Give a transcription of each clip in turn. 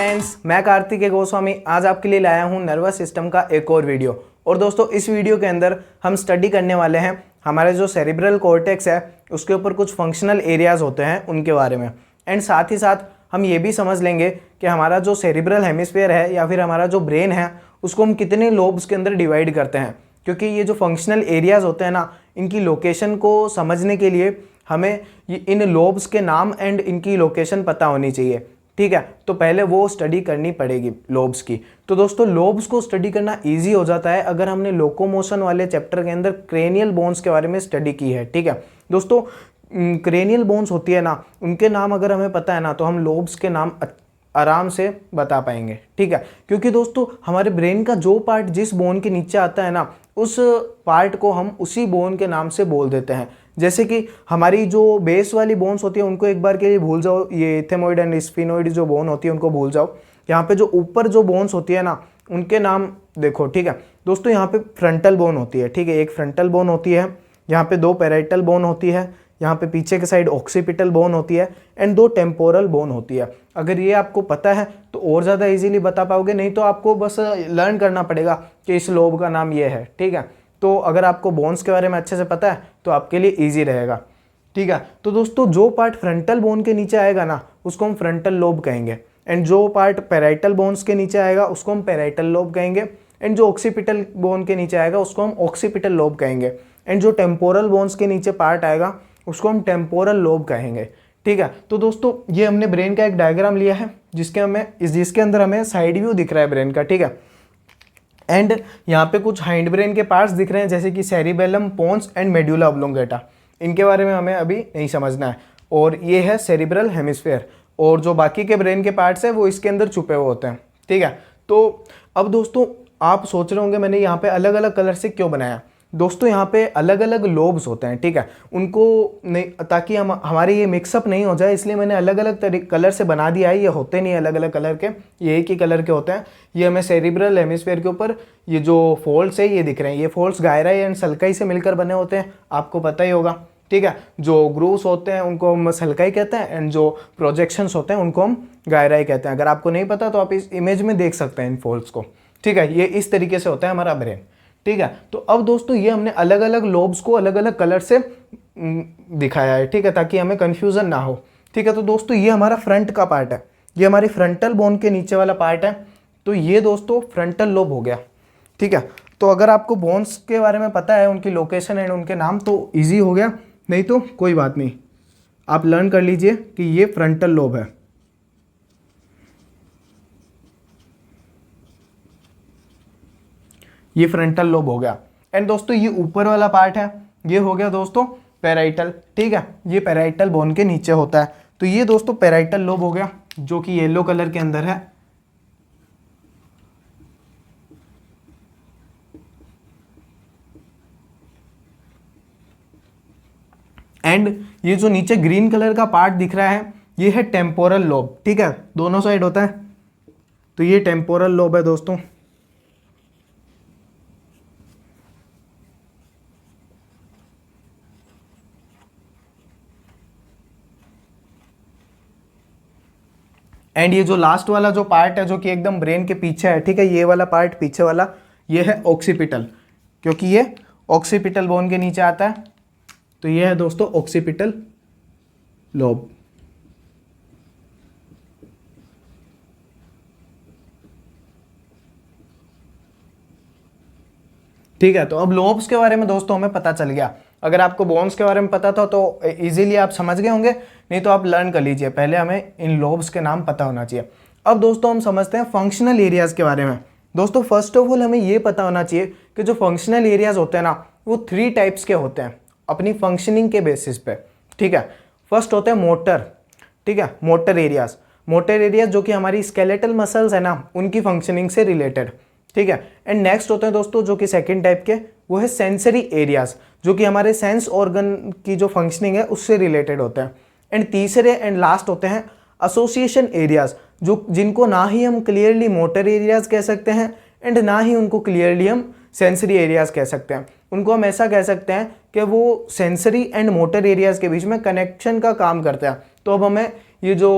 Friends, मैं कार्तिकेय गोस्वामी आज आपके लिए लाया हूं नर्वस सिस्टम का एक और वीडियो। और दोस्तों इस वीडियो के अंदर हम स्टडी करने वाले हैं हमारे जो सेरिब्रल कॉर्टेक्स है उसके ऊपर कुछ फंक्शनल एरियाज होते हैं उनके बारे में। एंड साथ ही साथ हम ये भी समझ लेंगे कि हमारा जो सेरिब्रल हेमिस्फीयर है या फिर हमारा जो ब्रेन है उसको हम कितने लोब्स के अंदर डिवाइड करते हैं, क्योंकि ये जो फंक्शनल एरियाज होते हैं ना, इनकी लोकेशन को समझने के लिए हमें इन लोब्स के नाम एंड इनकी लोकेशन पता होनी चाहिए। ठीक है, तो पहले वो स्टडी करनी पड़ेगी लोब्स की। तो दोस्तों लोब्स को स्टडी करना इजी हो जाता है अगर हमने लोकोमोशन वाले चैप्टर के अंदर क्रेनियल बोन्स के बारे में स्टडी की है। ठीक है दोस्तों, क्रेनियल बोन्स होती है ना, उनके नाम अगर हमें पता है ना तो हम लोब्स के नाम आराम से बता पाएंगे। ठीक है, क्योंकि दोस्तों हमारे ब्रेन का जो पार्ट जिस बोन के नीचे आता है ना, उस पार्ट को हम उसी बोन के नाम से बोल देते हैं। जैसे कि हमारी जो बेस वाली बोन्स होती है उनको एक बार के लिए भूल जाओ, ये इथेमोइड एंड स्फिनोइड जो बोन होती है उनको भूल जाओ। यहाँ पे जो ऊपर जो बोन्स होती है ना उनके नाम देखो। ठीक है दोस्तों, यहाँ पे फ्रंटल बोन होती है। ठीक है, एक फ्रंटल बोन होती है, यहाँ पे दो पैराइटल बोन होती है, यहाँ पे पीछे के साइड ऑक्सीपिटल बोन होती है एंड दो टेम्पोरल बोन होती है। अगर ये आपको पता है तो और ज़्यादा इजीली बता पाओगे, नहीं तो आपको बस लर्न करना पड़ेगा कि इस लोब का नाम ये है। ठीक है, तो अगर आपको बोन्स के बारे में अच्छे से पता है तो आपके लिए ईजी रहेगा। ठीक है, तो दोस्तों जो पार्ट फ्रंटल बोन के नीचे आएगा ना उसको हम फ्रंटल लोब कहेंगे, एंड जो पार्ट पैराइटल बोन्स के नीचे आएगा उसको हम पैराइटल लोब कहेंगे, एंड जो ऑक्सीपिटल बोन के नीचे आएगा उसको हम ऑक्सीपिटल लोब कहेंगे, एंड जो टेम्पोरल बोन्स के नीचे पार्ट आएगा उसको हम टेम्पोरल लोब कहेंगे। ठीक है, तो दोस्तों ये हमने ब्रेन का एक डायग्राम लिया है जिसके अंदर हमें साइड व्यू दिख रहा है ब्रेन का। ठीक है, एंड यहाँ पे कुछ हाइंड ब्रेन के पार्ट्स दिख रहे हैं जैसे कि cerebellum, pons and medulla oblongata. इनके बारे में हमें अभी नहीं समझना है। और ये है सेरिब्रल हेमिस्फीयर, और जो बाकी के ब्रेन के पार्ट्स हैं वो इसके अंदर छुपे हुए होते हैं। ठीक है, तो अब दोस्तों आप सोच रहे होंगे मैंने यहाँ पे अलग अलग कलर से क्यों बनाया। दोस्तों यहाँ पे अलग अलग लोब्स होते हैं। ठीक है, उनको नहीं, ताकि हमारे ये मिक्सअप नहीं हो जाए इसलिए मैंने अलग अलग कलर से बना दिया है। ये होते नहीं अलग अलग कलर के, ये एक ही कलर के होते हैं। ये हमें सेरिब्रल हेमिस्फीयर के ऊपर ये जो फोल्ड्स है ये दिख रहे हैं, ये फोल्ड्स गायराई एंड सल्काई से मिलकर बने होते हैं, आपको पता ही होगा। ठीक है, जो ग्रूव्स होते हैं उनको हम सल्काई कहते हैं एंड जो प्रोजेक्शंस होते हैं उनको हम गायराई कहते हैं। अगर आपको नहीं पता तो आप इस इमेज में देख सकते हैं इन फोल्ड्स को। ठीक है, ये इस तरीके से होता है हमारा ब्रेन। ठीक है, तो अब दोस्तों ये हमने अलग अलग लोब्स को अलग अलग कलर से दिखाया है। ठीक है, ताकि हमें कंफ्यूजन ना हो। ठीक है, तो दोस्तों ये हमारा फ्रंट का पार्ट है, ये हमारी फ्रंटल बोन के नीचे वाला पार्ट है, तो ये दोस्तों फ्रंटल लोब हो गया। ठीक है, तो अगर आपको बोन्स के बारे में पता है, उनकी लोकेशन एंड उनके नाम, तो ईजी हो गया, नहीं तो कोई बात नहीं, आप लर्न कर लीजिए कि ये फ्रंटल लोब है। ये फ्रंटल लोब हो गया। एंड दोस्तों ये ऊपर वाला पार्ट है, ये हो गया दोस्तों पैराइटल। ठीक है, ये पैराइटल बोन के नीचे होता है, तो ये दोस्तों पैराइटल लोब हो गया जो कि येलो कलर के अंदर है। एंड ये जो नीचे ग्रीन कलर का पार्ट दिख रहा है ये है टेम्पोरल लोब। ठीक है, दोनों साइड होता है, तो ये टेम्पोरल लोब है दोस्तों। एंड ये जो लास्ट वाला जो पार्ट है जो कि एकदम ब्रेन के पीछे है, ठीक है, ये वाला पार्ट पीछे वाला, ये है ऑक्सीपिटल, क्योंकि ये ऑक्सीपिटल बोन के नीचे आता है, तो ये है दोस्तों ऑक्सीपिटल लोब। ठीक है, तो अब लोब्स के बारे में दोस्तों हमें पता चल गया। अगर आपको बोन्स के बारे में पता था तो इजीली आप समझ गए होंगे, नहीं तो आप लर्न कर लीजिए, पहले हमें इन लोब्स के नाम पता होना चाहिए। अब दोस्तों हम समझते हैं फंक्शनल एरियाज के बारे में। दोस्तों फर्स्ट ऑफ ऑल हमें ये पता होना चाहिए कि जो फंक्शनल एरियाज होते हैं ना वो 3 टाइप्स के होते हैं अपनी फंक्शनिंग के बेसिस पे। ठीक है, फर्स्ट होते हैं मोटर। ठीक है, मोटर एरियाज जो कि हमारी स्केलेटल मसल्स है ना उनकी फंक्शनिंग से रिलेटेड। ठीक है, एंड नेक्स्ट होते हैं दोस्तों जो कि सेकंड टाइप के, वो है सेंसरी एरियाज जो कि हमारे सेंस ऑर्गन की जो फंक्शनिंग है उससे रिलेटेड होते हैं। एंड तीसरे एंड लास्ट होते हैं एसोसिएशन एरियाज, जो जिनको ना ही हम क्लियरली मोटर एरियाज कह सकते हैं एंड ना ही उनको क्लियरली हम सेंसरी एरियाज कह सकते हैं। उनको हम ऐसा कह सकते हैं कि वो सेंसरी एंड मोटर एरियाज के बीच में कनेक्शन का काम करते हैं। तो अब हमें ये जो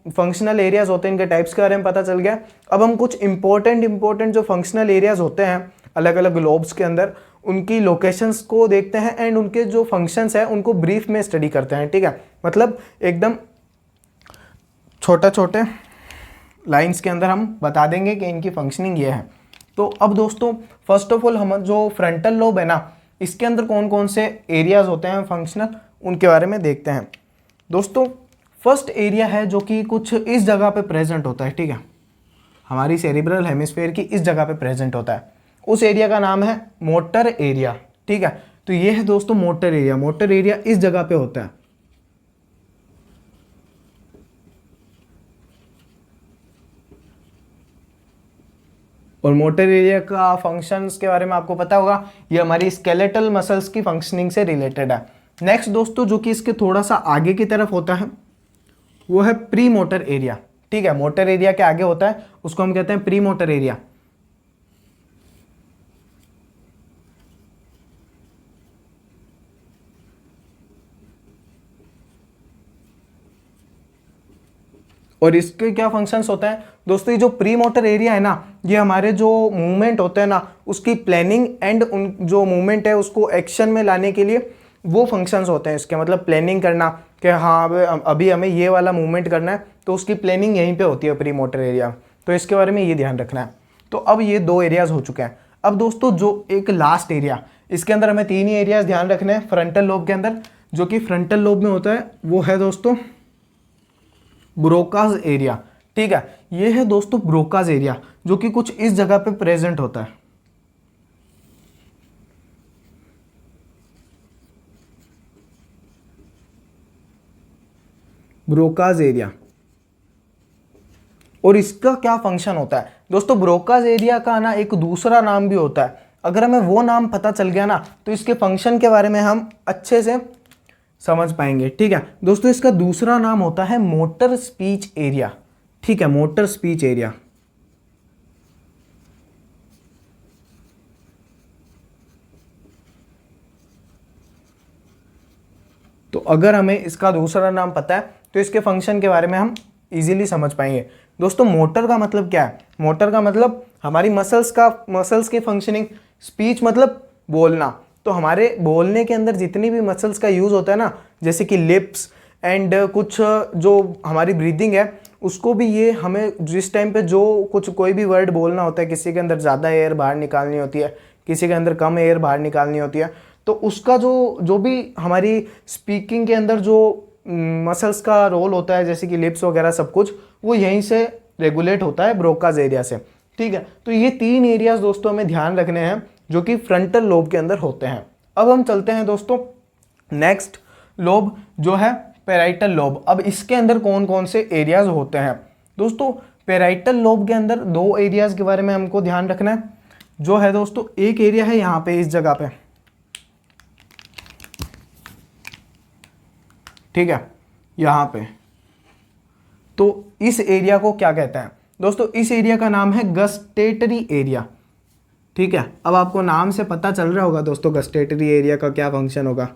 फंक्शनल एरियाज होते हैं इनके टाइप्स के बारे में पता चल गया। अब हम कुछ इंपॉर्टेंट जो फंक्शनल एरियाज होते हैं अलग अलग ग्लोब्स के अंदर, उनकी लोकेशंस को देखते हैं एंड उनके जो फंक्शंस है उनको ब्रीफ में स्टडी करते हैं। ठीक है, मतलब एकदम छोटे लाइंस के अंदर हम बता देंगे कि इनकी फंक्शनिंग ये है। तो अब दोस्तों फर्स्ट ऑफ ऑल हम जो फ्रंटल लोब है ना, इसके अंदर कौन कौन से एरियाज होते हैं फंक्शनल, उनके बारे में देखते हैं। दोस्तों फर्स्ट एरिया है जो कि कुछ इस जगह पे प्रेजेंट होता है। ठीक है, हमारी सेरिब्रल हेमिस्फीयर की इस जगह पे प्रेजेंट होता है, उस एरिया का नाम है मोटर एरिया। ठीक है, तो ये है दोस्तों मोटर एरिया। मोटर एरिया इस जगह पे होता है। और मोटर एरिया का फंक्शंस के बारे में आपको पता होगा, ये हमारी स्केलेटल मसल्स की फंक्शनिंग से रिलेटेड है। नेक्स्ट दोस्तों जो कि इसके थोड़ा सा आगे की तरफ होता है वो है प्री मोटर एरिया। ठीक है, मोटर एरिया के आगे होता है, उसको हम कहते हैं प्री मोटर एरिया। और इसके क्या फंक्शंस होते हैं दोस्तों, ये जो प्री मोटर एरिया है ना, ये हमारे जो मूवमेंट होते हैं ना उसकी प्लानिंग एंड उन जो मूवमेंट है उसको एक्शन में लाने के लिए वो फंक्शंस होते हैं इसके। मतलब प्लानिंग करना कि हाँ अभी हमें ये वाला मूवमेंट करना है, तो उसकी प्लानिंग यहीं पे होती है प्री मोटर एरिया। तो इसके बारे में ये ध्यान रखना है। तो अब ये 2 एरियाज हो चुके हैं। अब दोस्तों जो एक लास्ट एरिया, इसके अंदर हमें 3 ही एरियाज ध्यान रखने हैं फ्रंटल लोब के अंदर। जो कि फ्रंटल लोब में होता है वो है दोस्तों ब्रोकाज एरिया। ठीक है, ये है दोस्तों ब्रोकाज एरिया जो कि कुछ इस जगह पे प्रेजेंट होता है। Broca's area. और इसका क्या फंक्शन होता है दोस्तों, ब्रोकाज एरिया का ना एक दूसरा नाम भी होता है। अगर हमें वो नाम पता चल गया ना तो इसके फंक्शन के बारे में हम अच्छे से समझ पाएंगे। ठीक है दोस्तों, इसका दूसरा नाम होता है मोटर स्पीच एरिया। ठीक है, मोटर स्पीच एरिया। तो अगर हमें इसका दूसरा नाम पता है तो इसके फंक्शन के बारे में हम इजीली समझ पाएंगे। दोस्तों मोटर का मतलब क्या है, मोटर का मतलब हमारी मसल्स की फंक्शनिंग। स्पीच मतलब बोलना, तो हमारे बोलने के अंदर जितनी भी मसल्स का यूज़ होता है ना, जैसे कि लिप्स एंड कुछ जो हमारी ब्रीदिंग है उसको भी ये हमें जिस टाइम पे जो कोई भी वर्ड बोलना होता है, किसी के अंदर ज़्यादा एयर बाहर निकालनी होती है, किसी के अंदर कम एयर बाहर निकालनी होती है, तो उसका जो भी हमारी स्पीकिंग के अंदर जो मसल्स का रोल होता है जैसे कि लिप्स वगैरह सब कुछ, वो यहीं से रेगुलेट होता है ब्रोकाज एरिया से। ठीक है, तो ये 3 एरियाज दोस्तों हमें ध्यान रखने हैं जो कि फ्रंटल लोब के अंदर होते हैं। अब हम चलते हैं दोस्तों नेक्स्ट लोब जो है पैराइटल लोब। अब इसके अंदर कौन कौन से एरियाज होते हैं दोस्तों, पैराइटल लोब के अंदर 2 एरियाज के बारे में हमको ध्यान रखना है। जो है दोस्तों एक एरिया है यहाँ पे इस जगह पे, ठीक है यहाँ पे। तो इस एरिया को क्या कहते हैं दोस्तों, इस एरिया का नाम है गस्टेटरी एरिया। ठीक है, अब आपको नाम से पता चल रहा होगा दोस्तों गस्टेटरी एरिया का क्या फंक्शन होगा।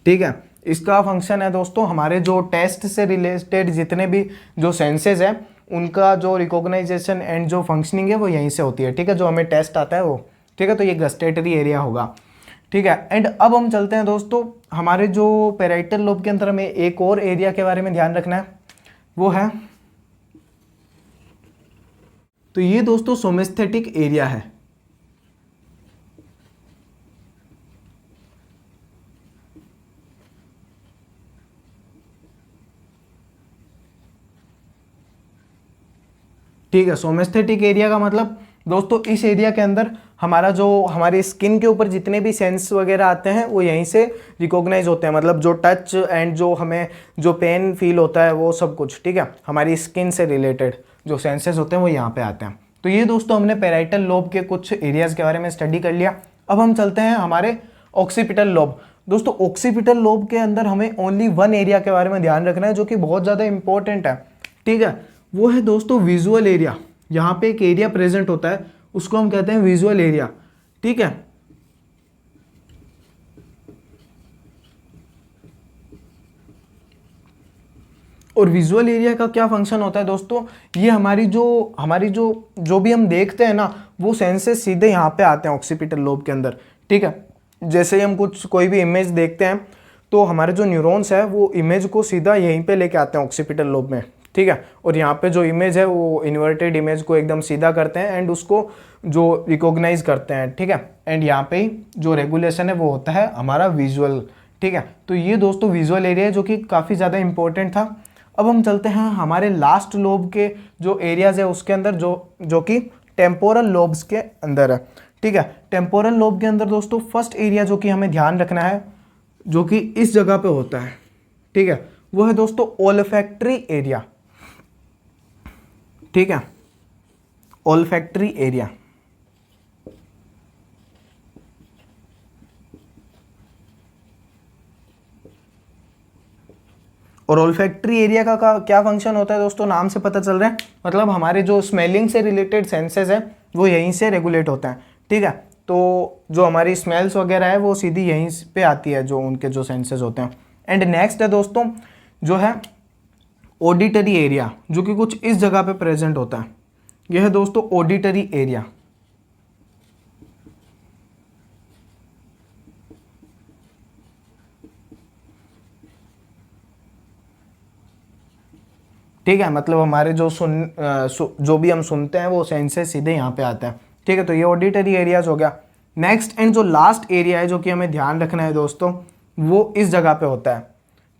ठीक है, इसका फंक्शन है दोस्तों हमारे जो टेस्ट से रिलेटेड जितने भी जो सेंसेस हैं उनका जो रिकॉग्नाइजेशन एंड जो फंक्शनिंग है वो यहीं से होती है। ठीक है, जो हमें टेस्ट आता है वो। ठीक है, तो ये गस्टेटरी एरिया होगा। ठीक है, एंड अब हम चलते हैं दोस्तों हमारे जो पैराइटल लोब के अंदर हमें एक और एरिया के बारे में ध्यान रखना है, वो है, तो ये दोस्तों सोमेस्थेटिक एरिया है। ठीक है, सोमेस्थेटिक एरिया का मतलब दोस्तों इस एरिया के अंदर हमारा जो हमारी स्किन के ऊपर जितने भी सेंस वगैरह आते हैं वो यहीं से रिकॉग्नाइज होते हैं। मतलब जो टच एंड जो हमें जो पेन फील होता है वो सब कुछ, ठीक है, हमारी स्किन से रिलेटेड जो सेंसेस होते हैं वो यहाँ पे आते हैं। तो ये दोस्तों हमने पैराइटल लोब के कुछ एरियाज़ के बारे में स्टडी कर लिया। अब हम चलते हैं हमारे ऑक्सीपिटल लोब। दोस्तों ऑक्सीपिटल लोब के अंदर हमें ओनली 1 एरिया के बारे में ध्यान रखना है जो कि बहुत ज़्यादा इंपॉर्टेंट है। ठीक है, वो है दोस्तों विजुअल एरिया। यहाँ पे एक एरिया प्रेजेंट होता है उसको हम कहते हैं विजुअल एरिया। ठीक है, और विजुअल एरिया का क्या फंक्शन होता है दोस्तों, ये हमारी जो भी हम देखते हैं ना, वो सेंसेस सीधे यहाँ पे आते हैं ऑक्सीपिटल लोब के अंदर, ठीक है। जैसे ही हम कोई भी इमेज देखते हैं तो हमारे जो न्यूरॉन्स है वो इमेज को सीधा यहीं पे लेके आते हैं ऑक्सीपिटल लोब में, ठीक है। और यहाँ पे जो इमेज है वो इन्वर्टेड इमेज को एकदम सीधा करते हैं एंड उसको जो रिकॉग्नाइज करते हैं, ठीक है। एंड यहाँ पे ही जो रेगुलेशन है वो होता है हमारा विजुअल, ठीक है। तो ये दोस्तों विजुअल एरिया है जो कि काफ़ी ज़्यादा इंपॉर्टेंट था। अब हम चलते हैं हमारे लास्ट लोब के जो एरियाज है उसके अंदर, जो कि टेम्पोरल लोब्स के अंदर है, ठीक है। टेम्पोरल लोब के अंदर दोस्तों फर्स्ट एरिया जो कि हमें ध्यान रखना है, जो कि इस जगह पे होता है, ठीक है, वो है दोस्तों ओल्फैक्टरी एरिया, ठीक है, ओल्फैक्टरी एरिया। और ओल्फैक्टरी एरिया का क्या फंक्शन होता है दोस्तों, नाम से पता चल रहा है, मतलब हमारे जो स्मेलिंग से रिलेटेड सेंसेस है वो यहीं से रेगुलेट होता है, ठीक है। तो जो हमारी स्मेल्स वगैरह है वो सीधी यहीं पे आती है, जो उनके जो सेंसेस होते हैं। एंड नेक्स्ट है दोस्तों जो है ऑडिटरी एरिया, जो कि कुछ इस जगह पे प्रेजेंट होता है। यह है दोस्तों ऑडिटरी एरिया, ठीक है। मतलब हमारे जो भी हम सुनते हैं वो सेंसेस सीधे यहाँ पे आते हैं, ठीक है। तो ये ऑडिटरी एरियाज हो गया। नेक्स्ट एंड जो लास्ट एरिया है जो कि हमें ध्यान रखना है दोस्तों, वो इस जगह पे होता है,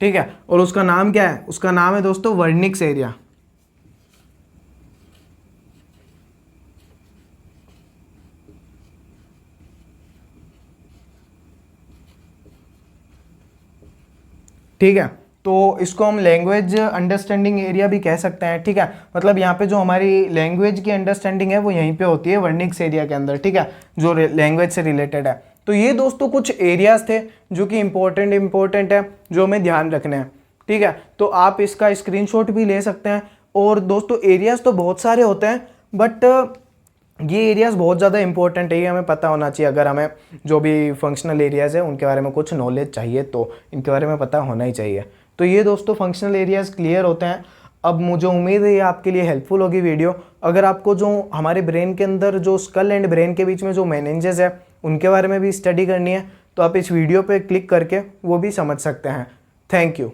ठीक है। और उसका नाम क्या है, उसका नाम है दोस्तों वर्निक्स एरिया, ठीक है। तो इसको हम लैंग्वेज अंडरस्टैंडिंग एरिया भी कह सकते हैं, ठीक है। मतलब यहाँ पे जो हमारी लैंग्वेज की अंडरस्टैंडिंग है वो यहीं पे होती है वर्निक्स एरिया के अंदर, ठीक है, जो लैंग्वेज से रिलेटेड है। तो ये दोस्तों कुछ एरियाज थे जो कि इंपॉर्टेंट है, जो हमें ध्यान रखने हैं, ठीक है। तो आप इसका स्क्रीनशॉट भी ले सकते हैं। और दोस्तों एरियाज तो बहुत सारे होते हैं, बट ये एरियाज बहुत ज़्यादा इंपॉर्टेंट है, ये हमें पता होना चाहिए। अगर हमें जो भी फंक्शनल एरियाज है उनके बारे में कुछ नॉलेज चाहिए तो इनके बारे में पता होना ही चाहिए। तो ये दोस्तों फंक्शनल एरियाज क्लियर होते हैं। अब मुझे उम्मीद है ये आपके लिए हेल्पफुल होगी वीडियो। अगर आपको जो हमारे ब्रेन के अंदर जो स्कल एंड ब्रेन के बीच में जो मेनिंजेस है उनके बारे में भी स्टडी करनी है तो आप इस वीडियो पे क्लिक करके वो भी समझ सकते हैं। Thank you.